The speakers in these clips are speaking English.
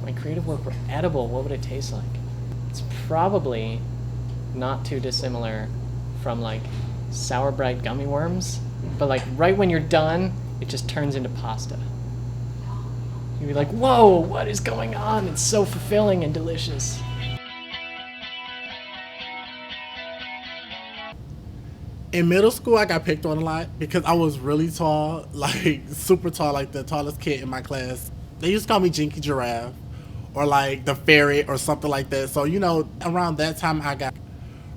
my creative work were edible, what would it taste like? It's probably not too dissimilar from like Sour Brite gummy worms, but like right when you're done, it just turns into pasta. You'd be like, whoa, what is going on? It's so fulfilling and delicious. In middle school, I got picked on a lot because I was really tall, like super tall, like the tallest kid in my class. They used to call me Jinky Giraffe or like the ferret or something like that. So, around that time, I got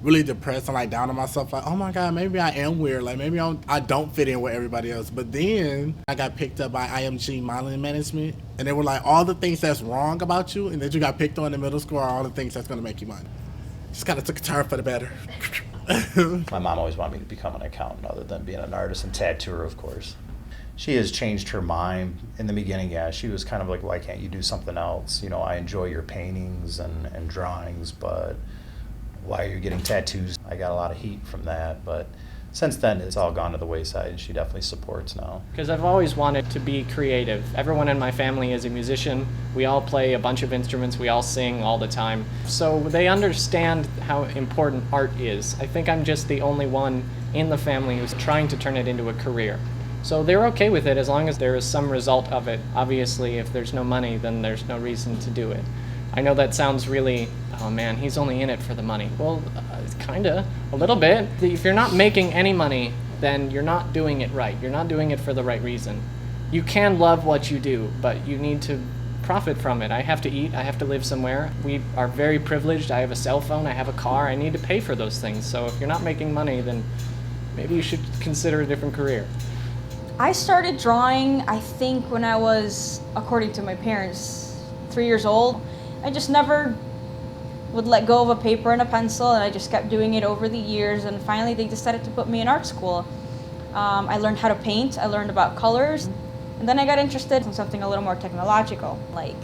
really depressed and like down on myself. Like, oh my God, maybe I am weird. Like maybe I don't fit in with everybody else. But then I got picked up by IMG Modeling Management. And they were like, all the things that's wrong about you and that you got picked on in middle school are all the things that's going to make you money. Just kind of took a turn for the better. My mom always wanted me to become an accountant other than being an artist and tattooer, of course. She has changed her mind. In the beginning, yeah, she was kind of like, why can't you do something else? I enjoy your paintings and drawings, but why are you getting tattoos? I got a lot of heat from that, but since then it's all gone to the wayside, and she definitely supports now. Because I've always wanted to be creative. Everyone in my family is a musician. We all play a bunch of instruments. We all sing all the time. So they understand how important art is. I think I'm just the only one in the family who's trying to turn it into a career. So they're okay with it as long as there is some result of it. Obviously, if there's no money, then there's no reason to do it. I know that sounds really, oh man, he's only in it for the money. Well, kinda, a little bit. If you're not making any money, then you're not doing it right. You're not doing it for the right reason. You can love what you do, but you need to profit from it. I have to eat, I have to live somewhere. We are very privileged. I have a cell phone, I have a car, I need to pay for those things. So if you're not making money, then maybe you should consider a different career. I started drawing, I think, when I was, according to my parents, 3 years old. I just never would let go of a paper and a pencil, and I just kept doing it over the years, and finally they decided to put me in art school. I learned how to paint, I learned about colors, and then I got interested in something a little more technological, like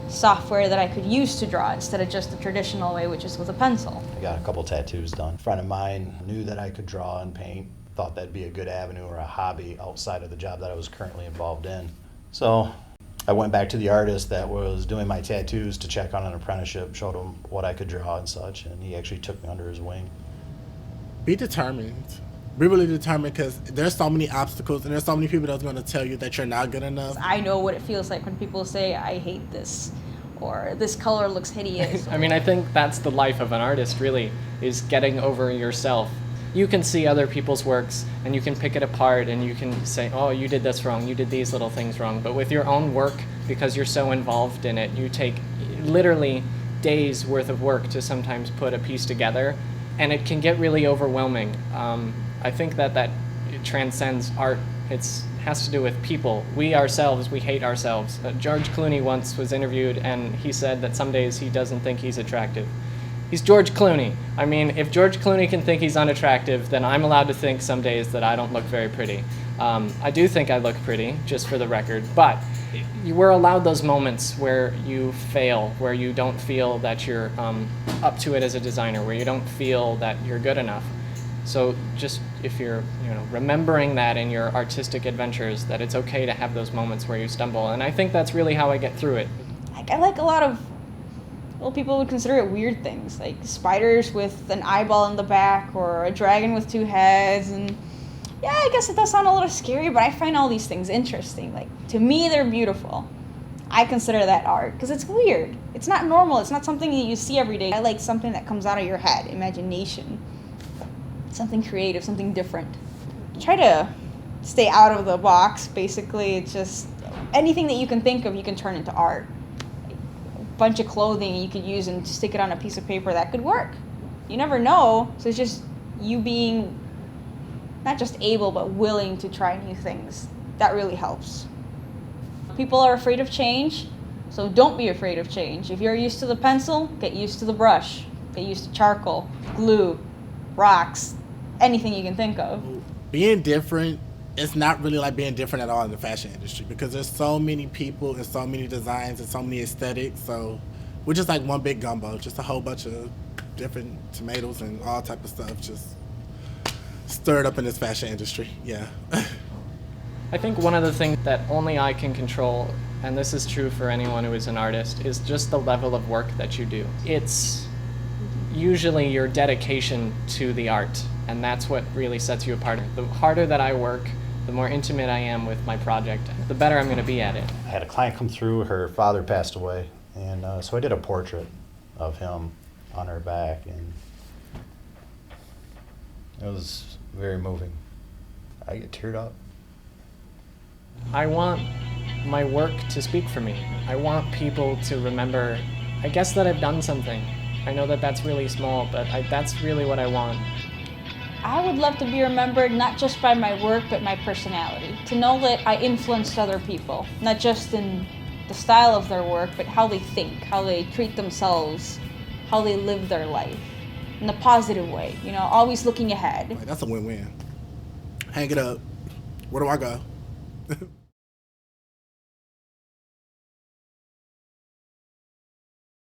software that I could use to draw instead of just the traditional way, which is with a pencil. I got a couple tattoos done. A friend of mine knew that I could draw and paint, thought that'd be a good avenue or a hobby outside of the job that I was currently involved in. So I went back to the artist that was doing my tattoos to check on an apprenticeship, showed him what I could draw and such, and he actually took me under his wing. Be determined. Be really determined, because there's so many obstacles and there's so many people that's going to tell you that you're not good enough. I know what it feels like when people say, I hate this, or this color looks hideous. I mean, I think that's the life of an artist, really, is getting over yourself. You can see other people's works and you can pick it apart and you can say, oh, you did this wrong, you did these little things wrong. But with your own work, because you're so involved in it, you take literally days worth of work to sometimes put a piece together, and it can get really overwhelming. I think that transcends art. It has to do with people. We ourselves, we hate ourselves. George Clooney once was interviewed and he said that some days he doesn't think he's attractive. He's George Clooney. I mean, if George Clooney can think he's unattractive, then I'm allowed to think some days that I don't look very pretty. I do think I look pretty, just for the record, but we're allowed those moments where you fail, where you don't feel that you're up to it as a designer, where you don't feel that you're good enough. So just if you're remembering that in your artistic adventures, that it's okay to have those moments where you stumble. And I think that's really how I get through it. I like a lot of, well, people would consider it weird things, like spiders with an eyeball in the back or a dragon with two heads. And yeah, I guess it does sound a little scary, but I find all these things interesting. Like, to me, they're beautiful. I consider that art because it's weird. It's not normal. It's not something that you see every day. I like something that comes out of your head, imagination. Something creative, something different. Try to stay out of the box, basically. It's just anything that you can think of, you can turn into art. A bunch of clothing you could use and stick it on a piece of paper, that could work. You never know, so it's just you being not just able, but willing to try new things. That really helps. People are afraid of change, so don't be afraid of change. If you're used to the pencil, get used to the brush. Get used to charcoal, glue, rocks, anything you can think of. Being different, it's not really like being different at all in the fashion industry, because there's so many people and so many designs and so many aesthetics. So we're just like one big gumbo, just a whole bunch of different tomatoes and all type of stuff just stirred up in this fashion industry. Yeah. I think one of the things that only I can control and this is true for anyone who is an artist, is just the level of work that you do. It's usually your dedication to the art, and that's what really sets you apart. The harder that I work, the more intimate I am with my project, the better I'm going to be at it. I had a client come through, her father passed away, and so I did a portrait of him on her back, and it was very moving. I get teared up. I want my work to speak for me. I want people to remember, I guess, that I've done something. I know that that's really small, but that's really what I want. I would love to be remembered not just by my work, but my personality. To know that I influenced other people, not just in the style of their work, but how they think, how they treat themselves, how they live their life in a positive way, you know, always looking ahead. Like, that's a win-win. Hang it up. Where do I go?